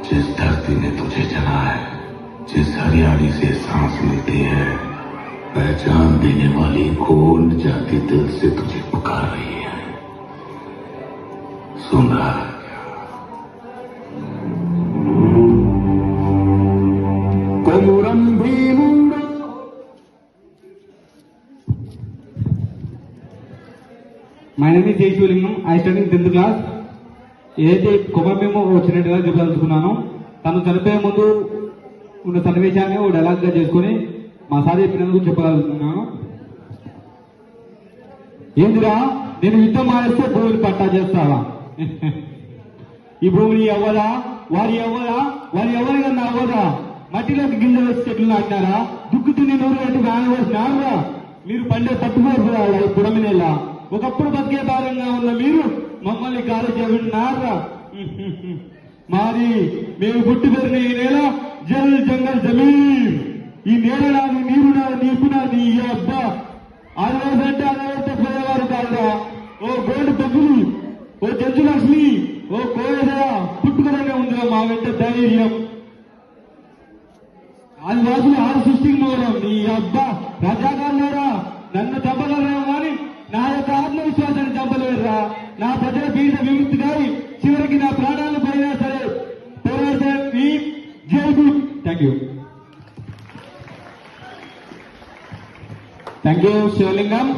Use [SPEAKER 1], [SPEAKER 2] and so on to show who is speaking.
[SPEAKER 1] जिस धरती ने तुझे चला है, जिस हरियाली से सांस मिलती है, पहचान देने वाली कौन जाति दिल से तुझे पुकार रही है, सुन रहा है? कोमुरम भीमुंडो।
[SPEAKER 2] My name is Jeshulingam. I study in 10th class. ఏదైతే కొమరమేమో వచ్చినట్టుగా చెప్పదలుచుకున్నాను. తను చనిపోయే ముందు ఉన్న సన్నివేశాన్ని ఓ డైలాగ్గా చేసుకుని మా సార్ చెప్పినందుకు చెప్పగలుగుతున్నాను. ఏందిరా నేను యుద్ధం మానేస్తే భూమిని పట్టా చేస్తావా? ఈ భూమిని అవ్వదా, వారి అవ్వదా, వారి ఎవరికన్నా అవ్వదా? మట్టిలోకి గింజలు వచ్చి చెట్లు నాటినారా? దుక్కు తిని నూరు అంటే వేసినారా? మీరు పండే పట్టుకోరు పుడమినేలా. ఒకప్పుడు బతికే భారంగా ఉన్న మీరు మమ్మల్ని గాలి చెవిన్నారా? మాది మేము పుట్టి పెరిగిన ఈ నేల జల్ జంగల్ జమీన్. ఈ నేల నాది, నీరు నాది, నీకు నాది. ఈ అబ్బా ఆదివాసంటే అదైతే పోయేవారు కాదురా. ఓ గోల్డ్ పెగ్గులు, ఓ జడ్జి లక్ష్మి, ఓ కోయదరా పుట్టుకనే ఉందిరా మా వెంట ధైర్యం. ఆదివాసులు ఆరు సృష్టికి మూలం. నీ అబ్బా రజాకారులారా నన్ను చంపగలరేమో కానీ నా యొక్క ఆత్మవిశ్వాసాన్ని చంపలేరురా. నా ప్రజల పీడ విముక్తి గారి చివరికి నా ప్రాణాలు పోయినా సరే పోరాటానికి జై భీమ్. థ్యాంక్ యూ శివలింగం.